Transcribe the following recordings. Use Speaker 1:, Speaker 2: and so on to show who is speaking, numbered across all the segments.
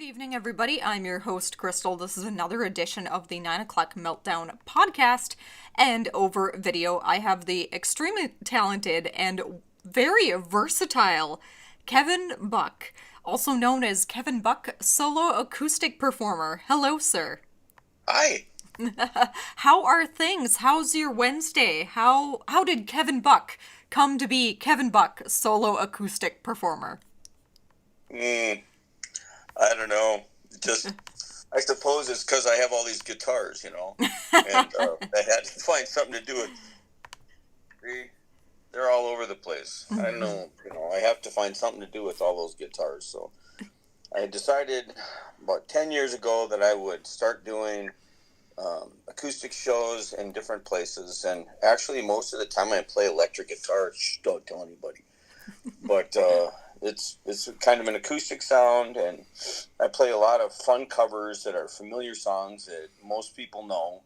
Speaker 1: Good evening, everybody. I'm your host, Crystal. This is another edition of the 9 o'clock meltdown podcast. And over video, I have the extremely talented and very versatile Kevin Buck, also known as Kevin Buck, solo acoustic performer. Hello, sir.
Speaker 2: Hi.
Speaker 1: How are things? How's your Wednesday? How did Kevin Buck come to be Kevin Buck, solo acoustic performer?
Speaker 2: Mm, I don't know. Just, I suppose it's because I have all these guitars, and I had to find something to do with. They're all over the place. I don't know. I have to find something to do with all those guitars. So I decided about 10 years ago that I would start doing acoustic shows in different places. And actually, most of the time I play electric guitar. Shh, don't tell anybody. But it's kind of an acoustic sound, and I play a lot of fun covers that are familiar songs that most people know,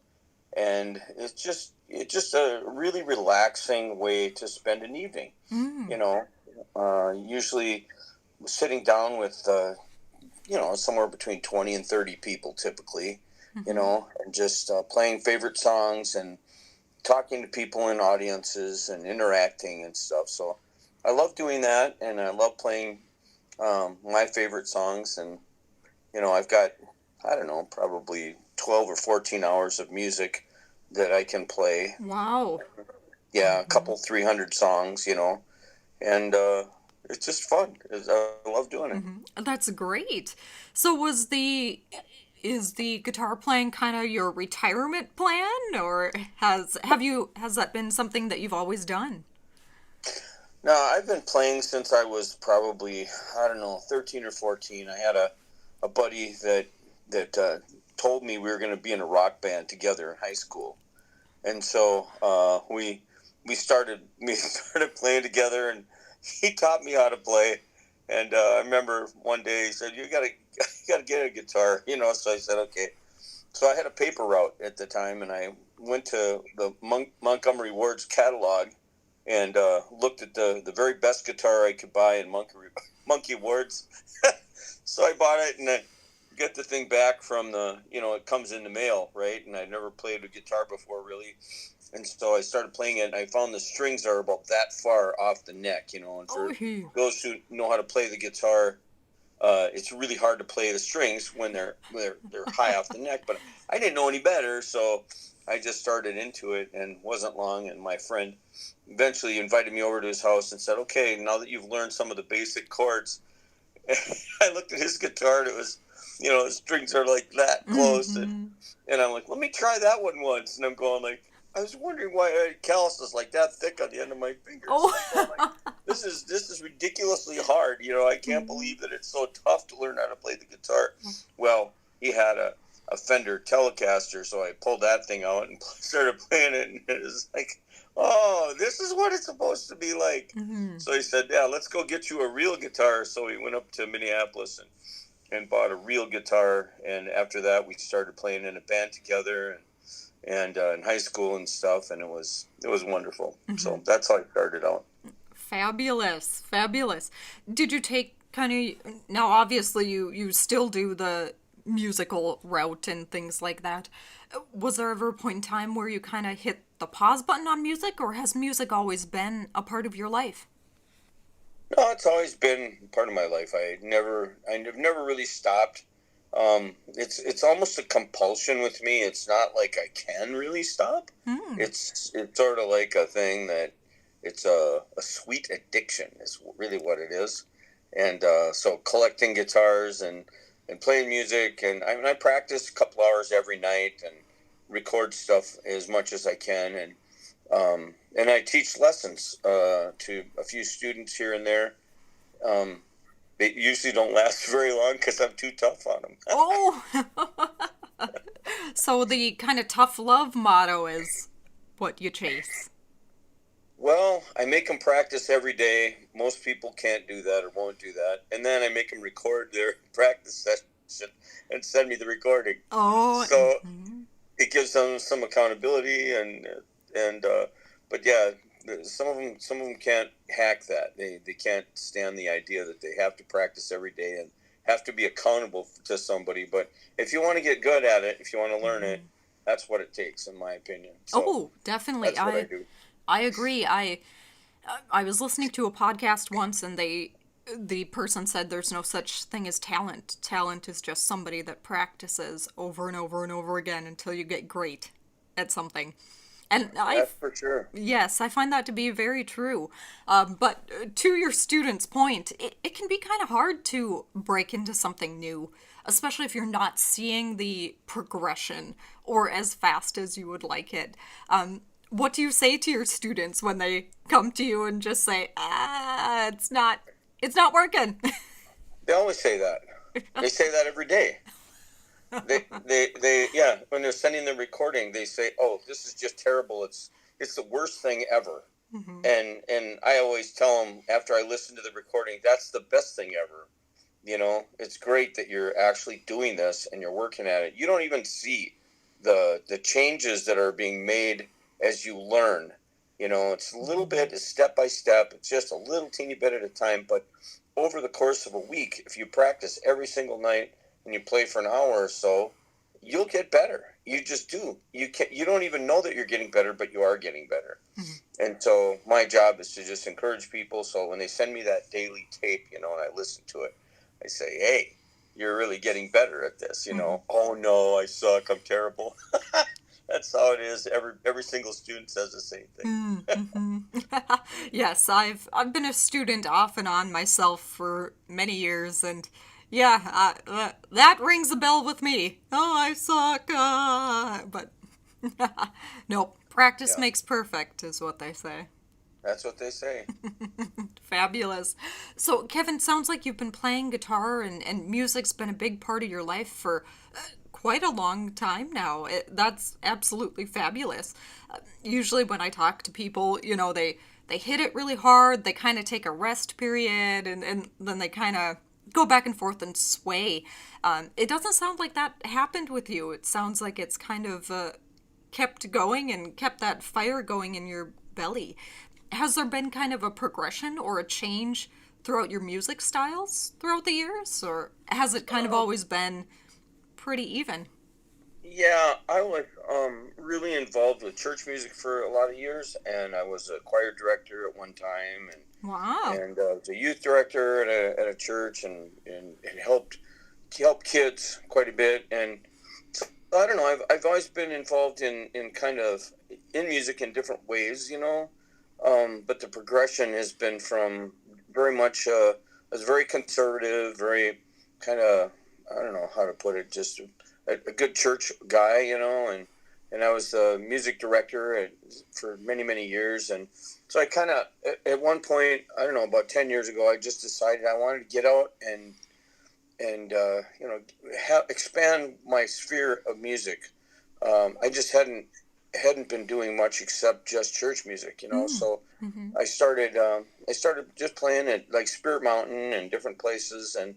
Speaker 2: and it's just a really relaxing way to spend an evening. Usually sitting down with somewhere between 20 and 30 people typically, and just playing favorite songs and talking to people in audiences and interacting and stuff. So I love doing that, and I love playing my favorite songs. And, I've got, I don't know, probably 12 or 14 hours of music that I can play.
Speaker 1: Wow.
Speaker 2: Yeah, a couple 300 songs, and it's just fun. I love doing it.
Speaker 1: That's great. So is the guitar playing kind of your retirement plan, or has that been something that you've always done?
Speaker 2: No, I've been playing since I was probably, I don't know, 13 or 14. I had a buddy that told me we were going to be in a rock band together in high school. And so we started playing together, and he taught me how to play. And I remember one day he said, you gotta get a guitar, so I said, okay. So I had a paper route at the time, and I went to the Montgomery Ward's catalog and looked at the very best guitar I could buy in Monkey Ward's. So I bought it, and I get the thing back from it comes in the mail, right? And I'd never played a guitar before, really. And so I started playing it, and I found the strings are about that far off the neck, and for those who know how to play the guitar, it's really hard to play the strings when they're high off the neck. But I didn't know any better, so I just started into it, and wasn't long, and my friend eventually invited me over to his house and said, okay, now that you've learned some of the basic chords, I looked at his guitar, and it was, the strings are like that close, and I'm like, let me try that one once, and I'm going like, I was wondering why I had calluses like that thick on the end of my fingers.
Speaker 1: Oh.
Speaker 2: Like, this is ridiculously hard. I can't believe that it's so tough to learn how to play the guitar. Well, he had a Fender Telecaster, so I pulled that thing out and started playing it, and it was like, oh, this is what it's supposed to be like. So he said, yeah, let's go get you a real guitar. So we went up to Minneapolis and bought a real guitar, and after that we started playing in a band together, and in high school and stuff, and it was wonderful. So that's how I started out.
Speaker 1: Fabulous. Fabulous. Did you take now obviously you still do the musical route and things like that. Was there ever a point in time where you kind of hit the pause button on music, or has music always been a part of your life?
Speaker 2: No, it's always been part of my life. I've never really stopped. It's almost a compulsion with me. It's not like I can really stop. It's sort of like a thing that it's a sweet addiction is really what it is. And so collecting guitars and playing music, and I practice a couple hours every night and record stuff as much as I can, and I teach lessons to a few students here and there. They usually don't last very long because I'm too tough on them.
Speaker 1: Oh. So the kind of tough love motto is what you chase.
Speaker 2: Well, I make them practice every day. Most people can't do that or won't do that. And then I make them record their practice session and send me the recording.
Speaker 1: Oh.
Speaker 2: So it gives them some accountability, but yeah, some of them can't hack that. They can't stand the idea that they have to practice every day have to be accountable to somebody. But if you want to get good at it, if you want to learn it, that's what it takes, in my opinion. So
Speaker 1: Oh, definitely.
Speaker 2: that's what I do.
Speaker 1: I agree. I was listening to a podcast once, and the person said there's no such thing as talent. Talent is just somebody that practices over and over and over again until you get great at something. And
Speaker 2: That's for sure.
Speaker 1: yes, I find that to be very true. But to your student's point, it can be kind of hard to break into something new, especially if you're not seeing the progression or as fast as you would like it. What do you say to your students when they come to you and just say, it's not working?
Speaker 2: They always say that. They say that every day. Yeah, when they're sending the recording, they say, "Oh, this is just terrible. It's the worst thing ever." And I always tell them after I listen to the recording, that's the best thing ever. It's great that you're actually doing this and you're working at it. You don't even see the changes that are being made as you learn. It's a little bit, it's step by step. It's just a little teeny bit at a time. But over the course of a week, if you practice every single night and you play for an hour or so, you'll get better. You just do. You don't even know that you're getting better, but you are getting better. And so my job is to just encourage people. So when they send me that daily tape, and I listen to it, I say, "Hey, you're really getting better at this." "Oh no, I suck. I'm terrible." That's how it is. Every single student says the same thing.
Speaker 1: Yes, I've been a student off and on myself for many years, and yeah, that rings a bell with me. Oh, I suck. But nope, practice
Speaker 2: Yeah,
Speaker 1: makes perfect, is what they say.
Speaker 2: that's what they say.
Speaker 1: Fabulous. So, Kevin, sounds like you've been playing guitar and music's been a big part of your life for quite a long time now. That's absolutely fabulous. Usually, when I talk to people, they hit it really hard, they kind of take a rest period, and then they kind of go back and forth and sway. It doesn't sound like that happened with you. It sounds like it's kind of kept going and kept that fire going in your belly. Has there been kind of a progression or a change throughout your music styles throughout the years, or has it kind of always been pretty even?
Speaker 2: Yeah, I was really involved with church music for a lot of years, and I was a choir director at one time,
Speaker 1: Wow.
Speaker 2: and I was a youth director at a church, and helped kids quite a bit. And so, I don't know. I've always been involved in kind of in music in different ways, but the progression has been from very much. I was very conservative, very kind of, I don't know how to put it, just a good church guy, and I was the music director for many, many years. And so I kind of, at one point, I don't know, about 10 years ago, I just decided I wanted to get out and expand my sphere of music. I just hadn't been doing much except just church music, so I started just playing at like Spirit Mountain and different places. And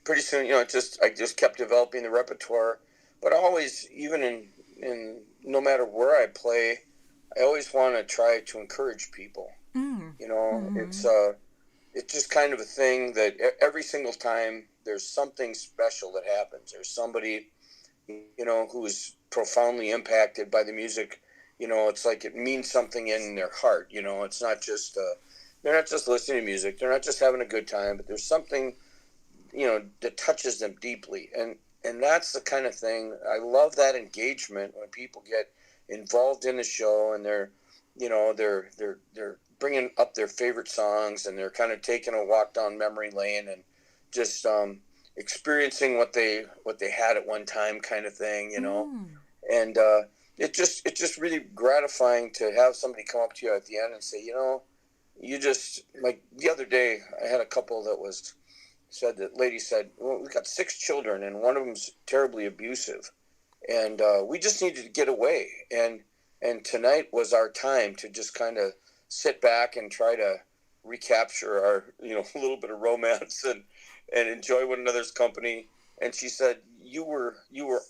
Speaker 2: pretty soon, I just kept developing the repertoire. But always, even in no matter where I play, I always want to try to encourage people. It's just kind of a thing that every single time there's something special that happens. There's somebody, who's profoundly impacted by the music. It's like it means something in their heart. It's not just they're not just listening to music. They're not just having a good time, but there's something that touches them deeply. And that's the kind of thing I love, that engagement when people get involved in the show, and they're bringing up their favorite songs, and they're kind of taking a walk down memory lane, and just experiencing what they had at one time, kind of thing. And it's just really gratifying to have somebody come up to you at the end and say, you just, like the other day, I had a couple lady said, "Well, we've got 6 children, and one of them's terribly abusive, and we just needed to get away. And tonight was our time to just kind of sit back and try to recapture our, a little bit of romance and enjoy one another's company." And she said, "You were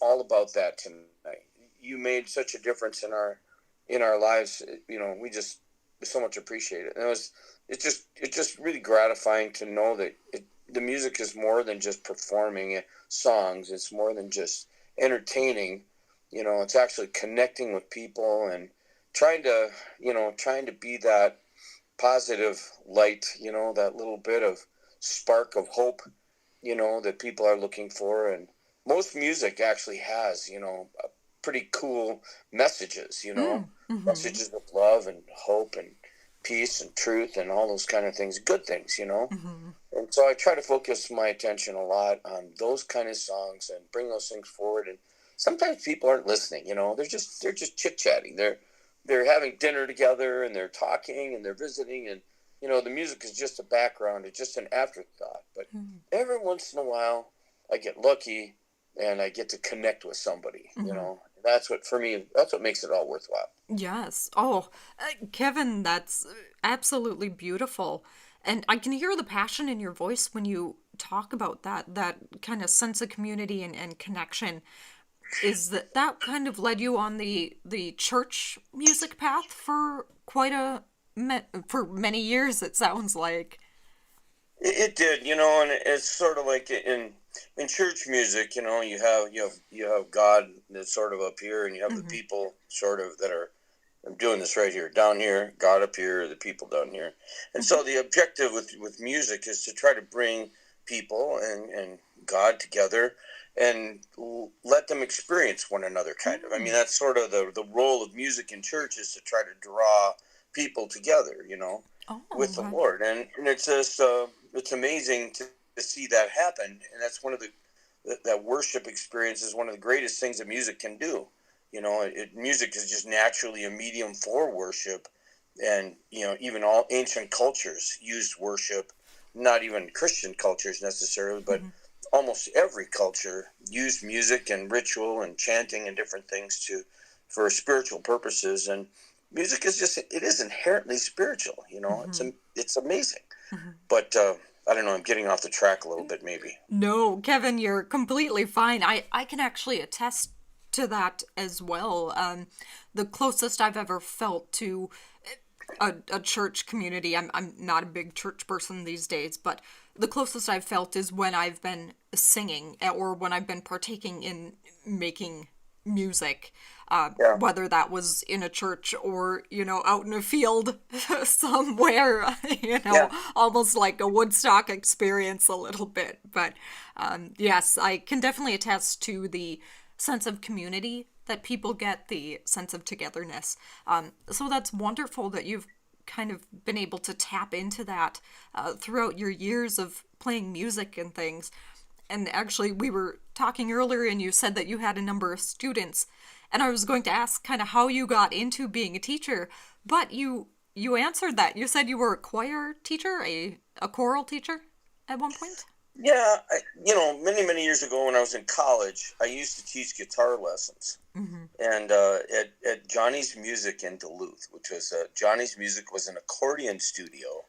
Speaker 2: all about that tonight. You made such a difference in our lives. We just so much appreciate it." And it's just really gratifying to know that the music is more than just performing songs. It's more than just entertaining. It's actually connecting with people and trying to, trying to be that positive light, that little bit of spark of hope, that people are looking for. And most music actually has, pretty cool messages,
Speaker 1: Mm-hmm.
Speaker 2: messages of love and hope and peace and truth and all those kind of things, good things.
Speaker 1: Mm-hmm.
Speaker 2: And so I try to focus my attention a lot on those kind of songs and bring those things forward. And sometimes people aren't listening, they're just chit chatting. They're having dinner together and they're talking and they're visiting, and the music is just a background, it's just an afterthought. But every once in a while I get lucky and I get to connect with somebody,
Speaker 1: Mm-hmm.
Speaker 2: That's what, for me, that's what makes it all worthwhile.
Speaker 1: Yes. Oh, Kevin, that's absolutely beautiful. And I can hear the passion in your voice when you talk about that kind of sense of community and connection. Is that kind of led you on the church music path for quite for many years, it sounds like.
Speaker 2: It did, and it's sort of like in church music, you have God that's sort of up here, and you have the
Speaker 1: Mm-hmm.
Speaker 2: people sort of that are. I'm doing this right here, down here, God up here, the people down here, and
Speaker 1: Mm-hmm.
Speaker 2: so the objective with music is to try to bring people and God together and let them experience one another. Kind of, I mean,
Speaker 1: Mm.
Speaker 2: that's sort of the role of music in church, is to try to draw people together,
Speaker 1: Oh,
Speaker 2: with the Lord. And it's just it's amazing to see that happen. And that's one of that worship experience is one of the greatest things that music can do. Music is just naturally a medium for worship. And even all ancient cultures used worship, not even Christian cultures necessarily, but
Speaker 1: mm-hmm.
Speaker 2: almost every culture used music and ritual and chanting and different things for spiritual purposes. And music is inherently spiritual. It's
Speaker 1: Mm-hmm.
Speaker 2: it's amazing.
Speaker 1: Mm-hmm.
Speaker 2: But I don't know. I'm getting off the track a little bit, maybe.
Speaker 1: No, Kevin, you're completely fine. I can actually attest to that as well. The closest I've ever felt to a church community, I'm not a big church person these days, but the closest I've felt is when I've been singing or when I've been partaking in making music.
Speaker 2: Yeah,
Speaker 1: Whether that was in a church or, out in a field somewhere,
Speaker 2: yeah.
Speaker 1: almost like a Woodstock experience a little bit. But yes, I can definitely attest to the sense of community that people get, the sense of togetherness. So that's wonderful that you've kind of been able to tap into that throughout your years of playing music and things. And actually, we were talking earlier, and you said that you had a number of students. And I was going to ask kind of how you got into being a teacher, but you answered that. You said you were a choir teacher, a choral teacher at one point.
Speaker 2: Yeah, many, many years ago when I was in college, I used to teach guitar lessons.
Speaker 1: Mm-hmm.
Speaker 2: And at Johnny's Music in Duluth, which was Johnny's Music was an accordion studio.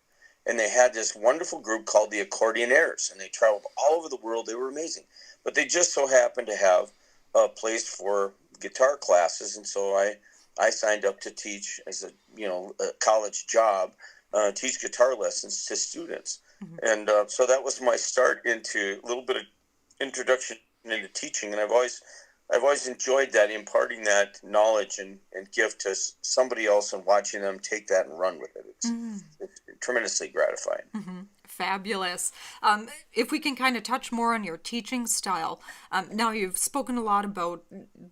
Speaker 2: And they had this wonderful group called the Accordionaires. And they traveled all over the world. They were amazing. But they just so happened to have a place for guitar classes. And so I signed up to teach as a college job, teach guitar lessons to students.
Speaker 1: Mm-hmm.
Speaker 2: And so that was my start into a little bit of introduction into teaching. And I've always enjoyed that, imparting that knowledge and gift to somebody else and watching them take that and run with it.
Speaker 1: Mm-hmm.
Speaker 2: It's tremendously gratifying.
Speaker 1: Mm-hmm. Fabulous. If we can kind of touch more on your teaching style, now you've spoken a lot about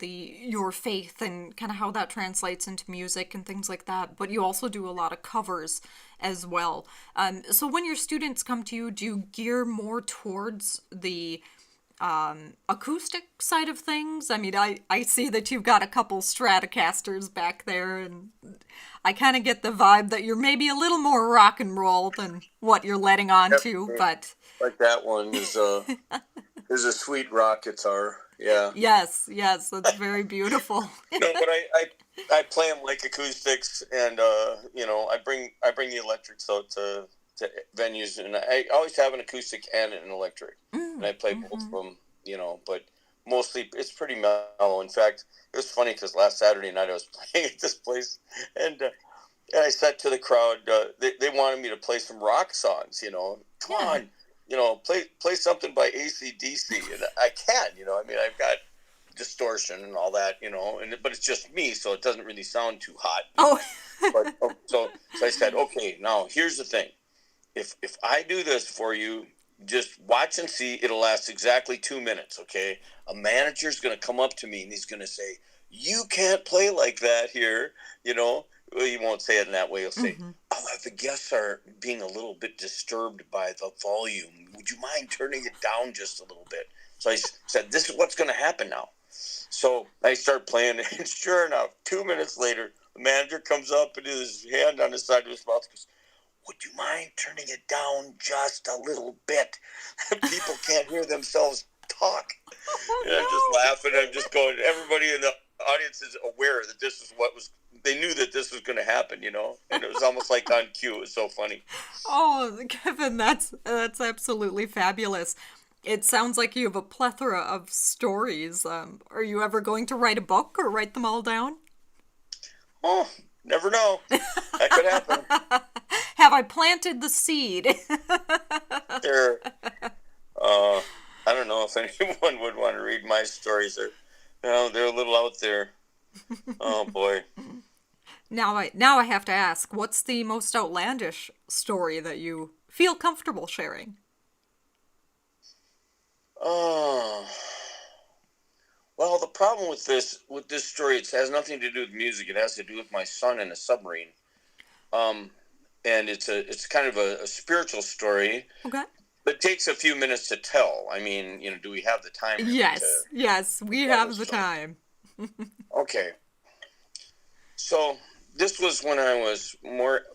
Speaker 1: your faith and kind of how that translates into music and things like that, but you also do a lot of covers as well. So when your students come to you, do you gear more towards the acoustic side of things? I mean, I see that you've got a couple Stratocasters back there, and I kind of get the vibe that you're maybe a little more rock and roll than what you're letting on to,
Speaker 2: Yep.
Speaker 1: but
Speaker 2: Like that one is a sweet rock guitar. Yeah.
Speaker 1: yes, yes, that's very beautiful.
Speaker 2: No, but I play them like acoustics, and I bring the electrics out to venues, and I always have an acoustic and an electric, and
Speaker 1: Mm,
Speaker 2: I play both of
Speaker 1: mm-hmm.
Speaker 2: them. But mostly it's pretty mellow. In fact, it was funny because last Saturday night I was playing at this place, and I said to the crowd, they wanted me to play some rock songs. Come
Speaker 1: Yeah.
Speaker 2: on. play something by AC/DC, and I can, I mean, I've got distortion and all that, but it's just me, so it doesn't really sound too hot.
Speaker 1: Oh.
Speaker 2: But so I said, okay, now here's the thing: if I do this for you, just watch and see. It'll last exactly 2 minutes. Okay, a manager's going to come up to me and he's going to say, "You can't play like that here." Well, he won't say it in that way. He'll say, "Oh, the guests are being a little bit disturbed by the volume. Would you mind turning it down just a little bit?" So I said, "This is what's going to happen now." So I start playing, and sure enough, 2 minutes later, the manager comes up and his hand on the side of his mouth goes, "Would you mind turning it down just a little bit? People can't hear themselves talk."
Speaker 1: Oh,
Speaker 2: And I'm just laughing. I'm just going, everybody in the audience is aware that this is they knew that this was going to happen, and it was almost like on cue. It was so funny.
Speaker 1: Oh, Kevin, that's absolutely fabulous. It sounds like you have a plethora of stories. Are you ever going to write a book or write them all down?
Speaker 2: Oh, never know. That could happen.
Speaker 1: Have I planted the seed?
Speaker 2: There. I don't know if anyone would want to read my stories. They're a little out there. Oh boy.
Speaker 1: Now I have to ask, what's the most outlandish story that you feel comfortable sharing?
Speaker 2: Oh. Well, the problem with this story, it has nothing to do with music. It has to do with my son in a submarine. And it's kind of a spiritual story.
Speaker 1: Okay.
Speaker 2: It takes a few minutes to tell. I mean, do we have the time really
Speaker 1: Yes, we have the time.
Speaker 2: Okay. So this was when I was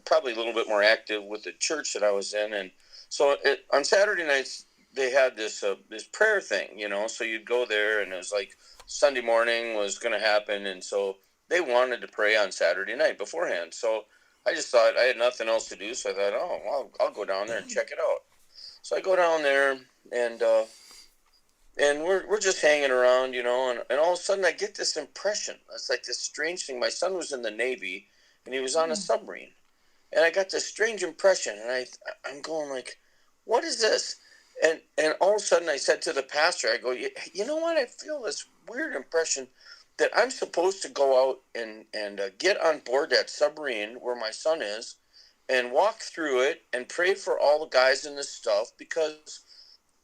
Speaker 2: probably a little bit more active with the church that I was in, and so on Saturday nights they had this prayer thing, So you'd go there, and it was like Sunday morning was going to happen, and so they wanted to pray on Saturday night beforehand. So I just thought I had nothing else to do, so I thought, oh, well, I'll go down there and check it out. So I go down there, and we're just hanging around, and all of a sudden I get this impression. It's like this strange thing. My son was in the Navy, and he was on a submarine, and I got this strange impression, and I'm going like, what is this? And all of a sudden I said to the pastor, I go, you know what? I feel this weird impression that I'm supposed to go out and get on board that submarine where my son is, and walk through it and pray for all the guys in this stuff, because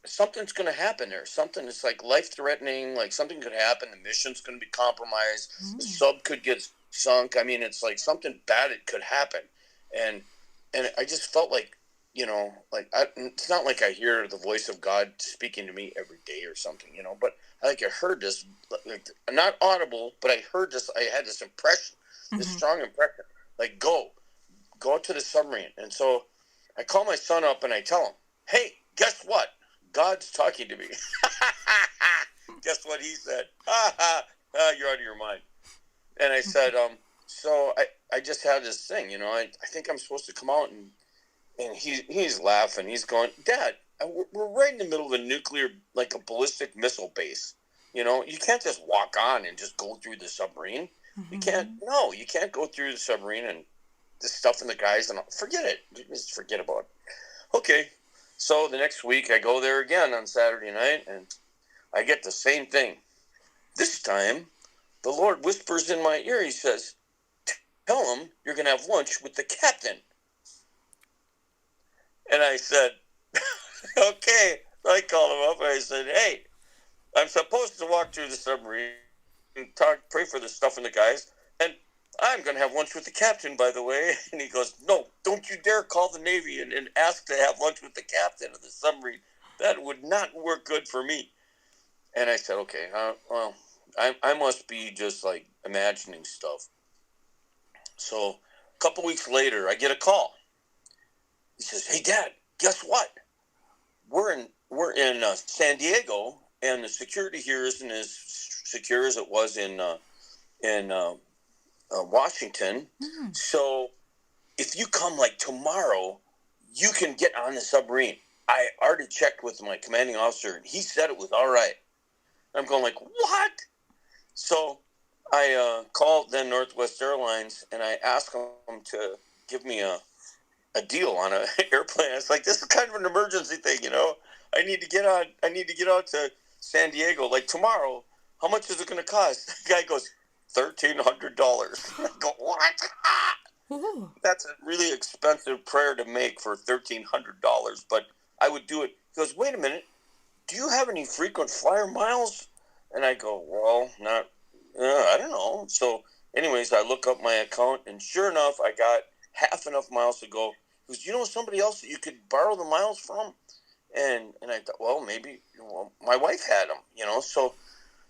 Speaker 2: something's going to happen there. Something that's like life-threatening, like something could happen. The mission's going to be compromised. The sub could get sunk. I mean, it's like something bad could happen. And I just felt like, it's not like I hear the voice of God speaking to me every day or something, but I heard this, like, not audible, but I heard this. I had this impression, this strong impression, like, go to the submarine. And so I call my son up and I tell him, hey, guess what? God's talking to me. Guess what he said? You're out of your mind. And I said, so I just had this thing, I think I'm supposed to come out, and he's laughing. He's going, Dad, we're right in the middle of a nuclear, like a ballistic missile base. You can't just walk on and just go through the submarine. You can't go through the submarine and the stuff in the guys, and forget it. Just forget about it. Okay. So the next week I go there again on Saturday night, and I get the same thing. This time, the Lord whispers in my ear. He says, tell him you're going to have lunch with the captain. And I said, okay. I called him up and I said, hey, I'm supposed to walk through the submarine and pray for the stuff in the guys, and I'm going to have lunch with the captain, by the way. And he goes, no, don't you dare call the Navy and ask to have lunch with the captain of the submarine. That would not work good for me. And I said, okay, well, I must be just like imagining stuff. So a couple weeks later, I get a call. He says, hey, Dad, guess what? We're in San Diego, and the security here isn't as secure as it was in Washington. So if you come like tomorrow, you can get on the submarine. I already checked with my commanding officer, and he said it was all right. I'm going like, what? So I called then Northwest Airlines, and I asked them to give me a a deal on an airplane. It's like, this is kind of an emergency thing, you know. I need to get on. I need to get out to San Diego like tomorrow. How much is it going to cost? The guy goes, $1,300. I go, what?
Speaker 1: Ooh.
Speaker 2: That's a really expensive prayer to make for $1,300, but I would do it. He goes, wait a minute. Do you have any frequent flyer miles? And I go, well, not, I don't know. So, anyways, I look up my account, and sure enough, I got half enough miles to go. He goes, you know somebody else that you could borrow the miles from? And I thought, well, maybe, well, my wife had them, you know. So,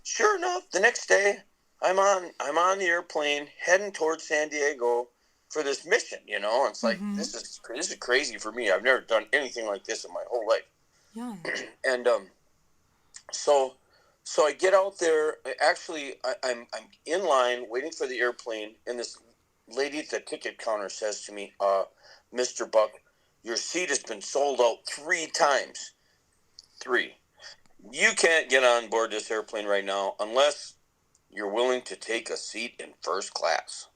Speaker 2: sure enough, the next day, I'm on the airplane heading towards San Diego for this mission, you know. And it's like,
Speaker 1: Mm-hmm.
Speaker 2: this is crazy for me. I've never done anything like this in my whole life.
Speaker 1: Yeah.
Speaker 2: And so I get out there. Actually, I'm in line waiting for the airplane, and this lady at the ticket counter says to me, Mr. Buck, your seat has been sold out 3 times. 3. You can't get on board this airplane right now unless you're willing to take a seat in first class.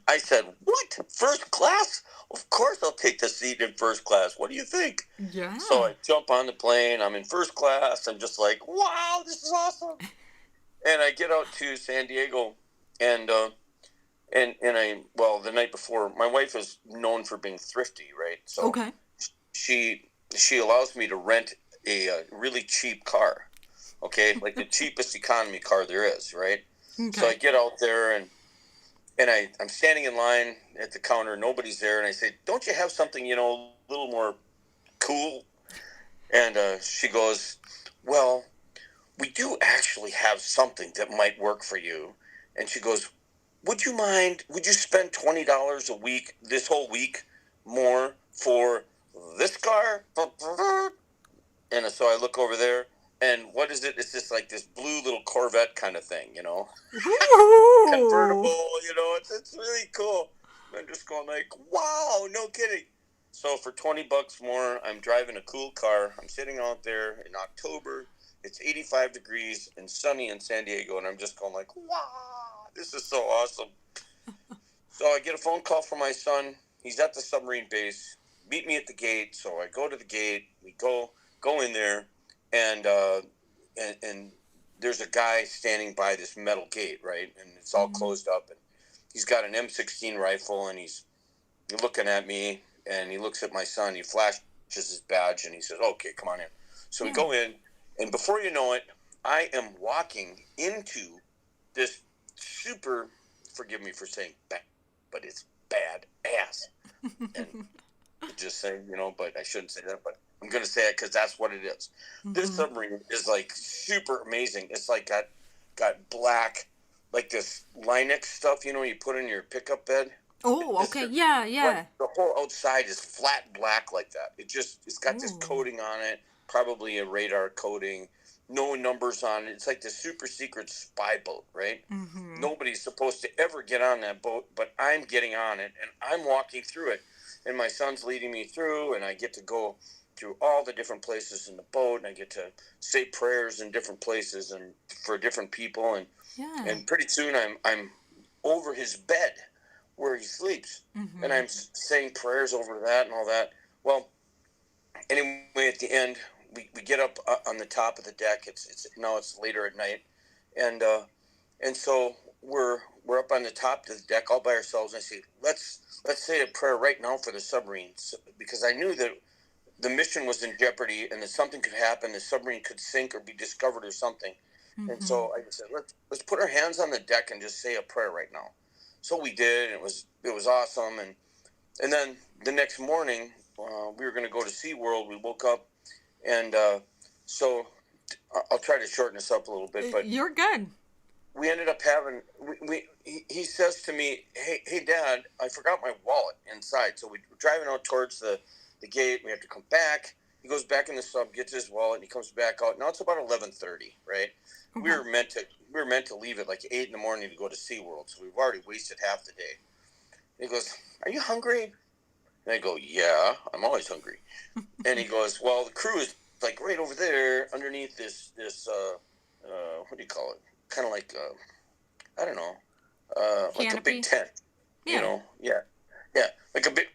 Speaker 2: I said, what? First class? Of course I'll take the seat in first class. What do you think?
Speaker 1: Yeah.
Speaker 2: So I jump on the plane. I'm in first class. I'm just like, wow, this is awesome. And I get out to San Diego, and the night before, my wife is known for being thrifty, right? So
Speaker 1: Okay.
Speaker 2: she allows me to rent a really cheap car, okay, like the cheapest economy car there is, right?
Speaker 1: Okay.
Speaker 2: So I get out there, and I'm standing in line at the counter. Nobody's there, and I say, "Don't you have something, you know, a little more cool?" And she goes, "Well, we do actually have something that might work for you." And she goes, "Would you mind? Would you spend $20 a week this whole week more for this car?" And so I look over there, and what is it? It's just like this blue little Corvette kind of thing, you know,
Speaker 1: Ooh.
Speaker 2: convertible. You know, it's really cool. And I'm just going like, wow, no kidding. So for $20 more, I'm driving a cool car. I'm sitting out there in October. It's 85 degrees and sunny in San Diego, and I'm just going like, wow, this is so awesome. So I get a phone call from my son. He's at the submarine base. Meet me at the gate. So I go to the gate. We go in there, and there's a guy standing by this metal gate, right? And it's all closed up. And he's got an M16 rifle, and he's looking at me, and he looks at my son. He flashes his badge, and he says, "Okay, come on in." So we go in, and before you know it, I am walking into this super, forgive me for saying bad, but it's bad ass. And just saying, you know, but I shouldn't say that, but I'm going to say it because that's what it is. Mm-hmm. This submarine is like super amazing. It's like got black, like this Linux stuff, you know, you put in your pickup bed.
Speaker 1: Oh, okay. Yeah.
Speaker 2: Like the whole outside is flat black like that. It's got this coating on it, probably a radar coating, no numbers on it. It's like the super secret spy boat, right? Mm-hmm. Nobody's supposed to ever get on that boat, but I'm getting on it, and I'm walking through it. And my son's leading me through, and I get to go through all the different places in the boat, and I get to say prayers in different places and for different people, and pretty soon I'm over his bed where he sleeps, and I'm saying prayers over that and all that. Well, anyway, at the end, we get up on the top of the deck. It's now it's later at night, and so we're up on the top of the deck all by ourselves. And I say, let's say a prayer right now for the submarine, because I knew that the mission was in jeopardy and that something could happen. The submarine could sink or be discovered or something. Mm-hmm. And so I said, let's put our hands on the deck and just say a prayer right now. So we did, and it was awesome. And then the next morning, we were going to go to SeaWorld. We woke up, and so I'll try to shorten this up a little bit. But
Speaker 1: you're good.
Speaker 2: We ended up having he says to me, hey Dad, I forgot my wallet inside. So we're driving out towards the gate. We have to come back. He goes back in the sub, gets his wallet, and he comes back out. Now it's about 11:30, right? Okay. We were meant to leave at like 8 a.m. to go to SeaWorld, so we've already wasted half the day. And he goes, "Are you hungry?" And I go, "Yeah, I'm always hungry." And he goes, "Well, the crew is like right over there underneath this what do you call it? Kind of like I don't know, like a big tent."
Speaker 1: Yeah.
Speaker 2: Yeah, yeah, like a bit,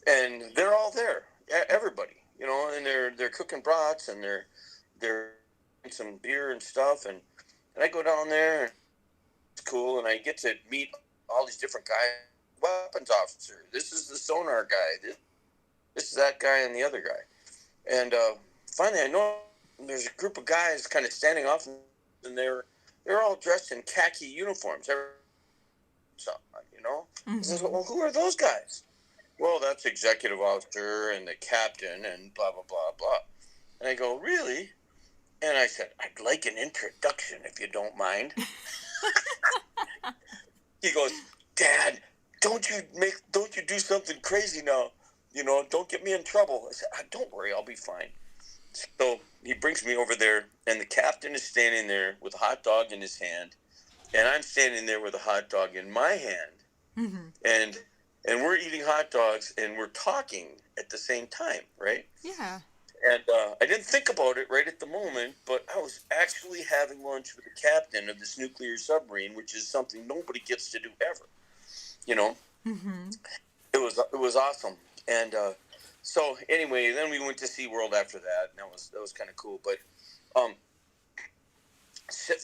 Speaker 2: and they're all there, everybody, and they're cooking brats and they're some beer and stuff, and I go down there and it's cool, and I get to meet all these different guys. Weapons officer. This is the sonar guy. This is that guy and the other guy. And finally, I know there's a group of guys kind of standing off, and they're all dressed in khaki uniforms. I says,
Speaker 1: Mm-hmm.
Speaker 2: well, who are those guys? Well, that's executive officer and the captain and blah blah blah blah. And I go, really? And I said, I'd like an introduction if you don't mind. He goes, Dad, don't you do something crazy now. Don't get me in trouble. I said, don't worry, I'll be fine. So he brings me over there, and the captain is standing there with a hot dog in his hand, and I'm standing there with a hot dog in my hand,
Speaker 1: Mm-hmm.
Speaker 2: and we're eating hot dogs, and we're talking at the same time, right?
Speaker 1: Yeah.
Speaker 2: And I didn't think about it right at the moment, but I was actually having lunch with the captain of this nuclear submarine, which is something nobody gets to do ever. You know,
Speaker 1: Mm-hmm.
Speaker 2: it was awesome. And so anyway, then we went to SeaWorld after that, and that was kind of cool. But um,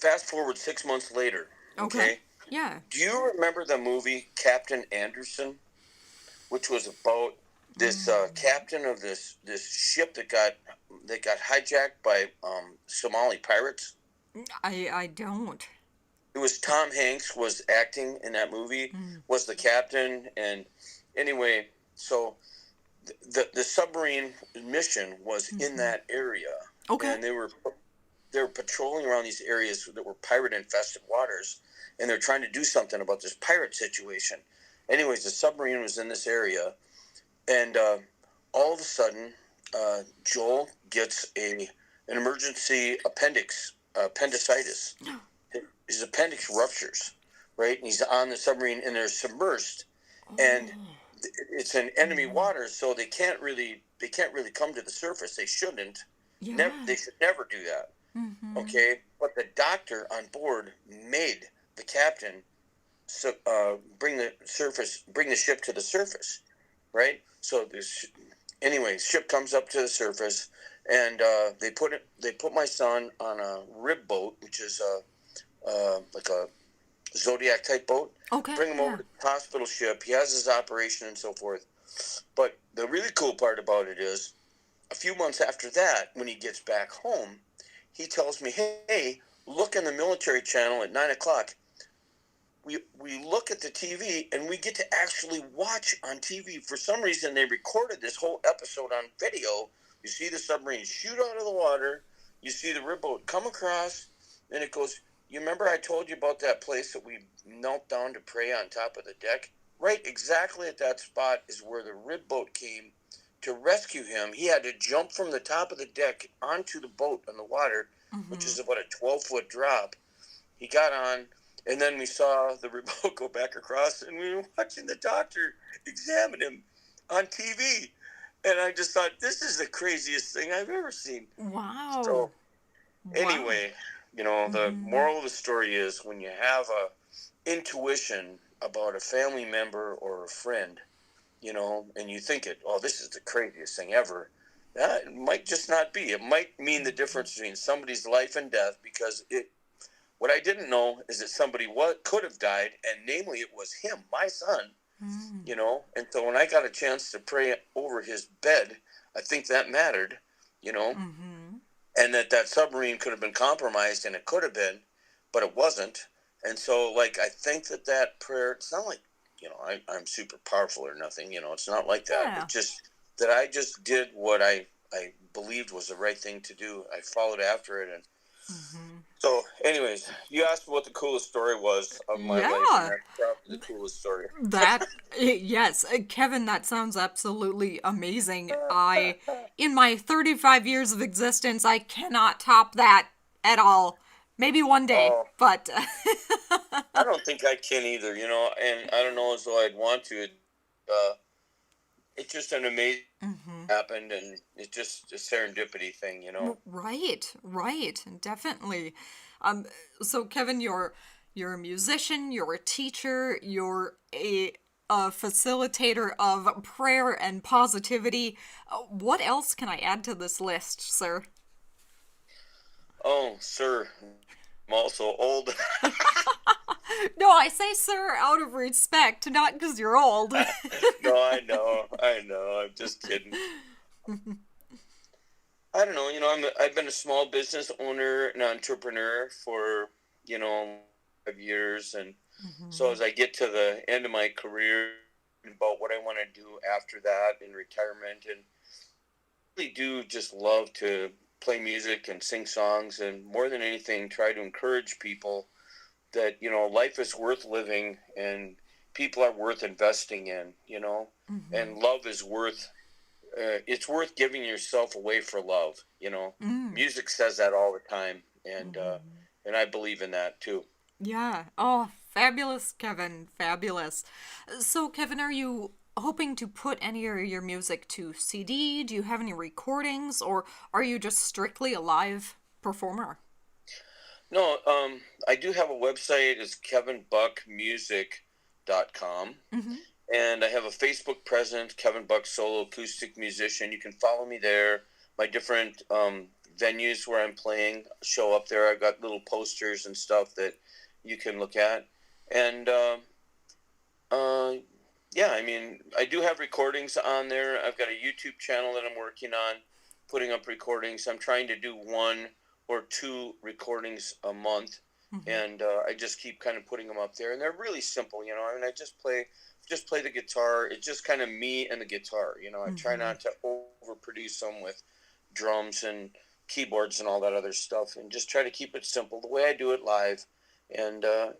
Speaker 2: fast forward 6 months later.
Speaker 1: Okay.
Speaker 2: Okay,
Speaker 1: Yeah.
Speaker 2: do you remember the movie Captain Anderson, which was about this captain of this ship that got hijacked by Somali pirates?
Speaker 1: I don't.
Speaker 2: It was Tom Hanks was acting in that movie,
Speaker 1: Mm.
Speaker 2: was the captain, and anyway, so the submarine mission was in
Speaker 1: Mm-hmm.
Speaker 2: that area,
Speaker 1: Okay.
Speaker 2: and they were patrolling around these areas that were pirate infested waters, and they're trying to do something about this pirate situation. Anyways, the submarine was in this area, and all of a sudden, Joel gets an emergency appendicitis. His appendix ruptures, right? And he's on the submarine, and they're submersed, and
Speaker 1: Oh.
Speaker 2: it's in enemy
Speaker 1: Mm-hmm.
Speaker 2: water, so they can't really come to the surface. They shouldn't. Never.
Speaker 1: Yeah.
Speaker 2: They should never do that.
Speaker 1: Mm-hmm.
Speaker 2: Okay, but the doctor on board made the captain bring the ship to the surface, right? So anyway, ship comes up to the surface, and they put my son on a rib boat, which is like a Zodiac type boat.
Speaker 1: Okay.
Speaker 2: Bring him over
Speaker 1: Yeah.
Speaker 2: to the hospital ship. He has his operation and so forth. But the really cool part about it is, a few months after that, when he gets back home, he tells me, "Hey, look in the military channel at 9 o'clock. We look at the TV and we get to actually watch on TV. For some reason, they recorded this whole episode on video. You see the submarine shoot out of the water. You see the ribboat come across, and it goes, you remember I told you about that place that we knelt down to pray on top of the deck? Right exactly at that spot is where the ribboat came to rescue him. He had to jump from the top of the deck onto the boat on the water, which
Speaker 1: Mm-hmm.
Speaker 2: is about a 12-foot drop. He got on, and then we saw the ribboat go back across, and we were watching the doctor examine him on TV. And I just thought, this is the craziest thing I've ever seen.
Speaker 1: Wow.
Speaker 2: So
Speaker 1: Wow.
Speaker 2: anyway, the
Speaker 1: Mm-hmm.
Speaker 2: moral of the story is, when you have a intuition about a family member or a friend, and you think this is the craziest thing ever, it might just not be. It might mean the difference between somebody's life and death, because what I didn't know is that somebody could have died, and namely it was him, my son,
Speaker 1: Mm-hmm.
Speaker 2: and so when I got a chance to pray over his bed, I think that mattered, you know,
Speaker 1: Mm-hmm.
Speaker 2: and that submarine could have been compromised, and it could have been, but it wasn't. And so, like, I think that prayer, it's not like, I'm super powerful or nothing, it's not like that.
Speaker 1: Yeah.
Speaker 2: It's just that I just did what I believed was the right thing to do. I followed after it. And
Speaker 1: Mm-hmm.
Speaker 2: so, anyways, you asked what the coolest story was of my life, and
Speaker 1: Yeah.
Speaker 2: that's probably the coolest story.
Speaker 1: That, yes, Kevin, that sounds absolutely amazing. In my 35 years of existence, I cannot top that at all. Maybe one day,
Speaker 2: Oh,
Speaker 1: but
Speaker 2: I don't think I can either, and I don't know as though I'd want to. Uh, it's just an amazing
Speaker 1: Mhm.
Speaker 2: happened, and it's just a serendipity thing.
Speaker 1: Right, right, definitely. So Kevin, You're a musician, you're a teacher, you're a facilitator of prayer and positivity. What else can I add to this list, sir?
Speaker 2: Oh, sir, I'm also old.
Speaker 1: No, I say sir out of respect, not because you're old.
Speaker 2: No, I know. I'm just kidding. I don't know. I've been a small business owner and entrepreneur for 5 years, and so
Speaker 1: Mhm.
Speaker 2: as I get to the end of my career, about what I want to do after that in retirement, and really do just love to play music and sing songs, and more than anything, try to encourage people that life is worth living, and people are worth investing in.
Speaker 1: Mhm.
Speaker 2: And love is worth it's worth giving yourself away for love.
Speaker 1: Mm.
Speaker 2: Music says that all the time,
Speaker 1: Mhm.
Speaker 2: and I believe in that too.
Speaker 1: Yeah. Oh, fabulous, Kevin. Fabulous. So, Kevin, are you hoping to put any of your music to CD? Do you have any recordings, or are you just strictly a live performer?
Speaker 2: No, I do have a website. It's kevinbuckmusic.com.
Speaker 1: Mm-hmm.
Speaker 2: And I have a Facebook presence, Kevin Buck Solo Acoustic Musician. You can follow me there. My different venues where I'm playing show up there. I've got little posters and stuff that you can look at. And uh, yeah, I mean, I do have recordings on there. I've got a YouTube channel that I'm working on, putting up recordings. I'm trying to do 1 or 2 recordings a month,
Speaker 1: Mm-hmm.
Speaker 2: and I just keep kind of putting them up there. And they're really simple. I mean, I just play the guitar. It's just kind of me and the guitar. I try
Speaker 1: Mm-hmm.
Speaker 2: not to overproduce them with drums and keyboards and all that other stuff, and just try to keep it simple the way I do it live. And I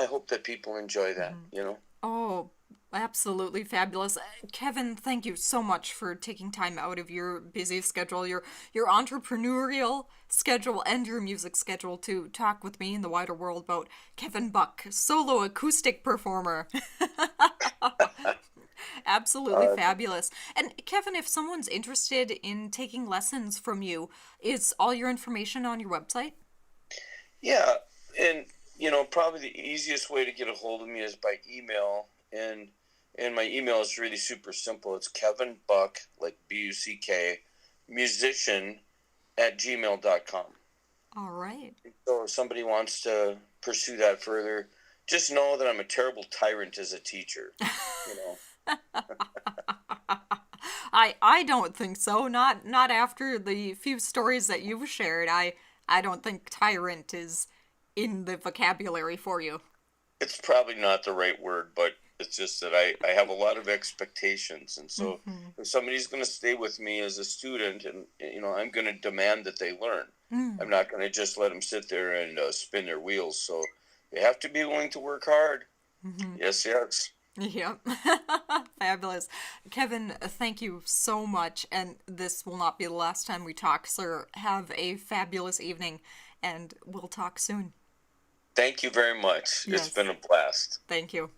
Speaker 2: hope that people enjoy that.
Speaker 1: Mm-hmm. Oh, absolutely fabulous. Kevin, thank you so much for taking time out of your busy schedule, your entrepreneurial schedule and your music schedule to talk with me in the wider world about Kevin Buck, solo acoustic performer. Absolutely
Speaker 2: Uh,
Speaker 1: fabulous. And Kevin, if someone's interested in taking lessons from you, is all your information on your website?
Speaker 2: yeah, and probably the easiest way to get a hold of me is by email, and my email is really super simple. It's Kevin Buck, like Buck, musician at gmail.com.
Speaker 1: All right.
Speaker 2: So if somebody wants to pursue that further, just know that I'm a terrible tyrant as a teacher. You know.
Speaker 1: I don't think so. Not after the few stories that you've shared. I don't think tyrant is in the vocabulary for you.
Speaker 2: It's probably not the right word, but it's just that I have a lot of expectations. And so
Speaker 1: Mm-hmm.
Speaker 2: if somebody's going to stay with me as a student, and I'm going to demand that they learn.
Speaker 1: Mm.
Speaker 2: I'm not going to just let them sit there and spin their wheels. So they have to be willing to work hard.
Speaker 1: Mm-hmm.
Speaker 2: Yes, yes.
Speaker 1: Yep. Fabulous. Kevin, thank you so much. And this will not be the last time we talk, sir. Have a fabulous evening, and we'll talk soon.
Speaker 2: Thank you very much. It's been
Speaker 1: Yes.
Speaker 2: a blast.
Speaker 1: Thank you.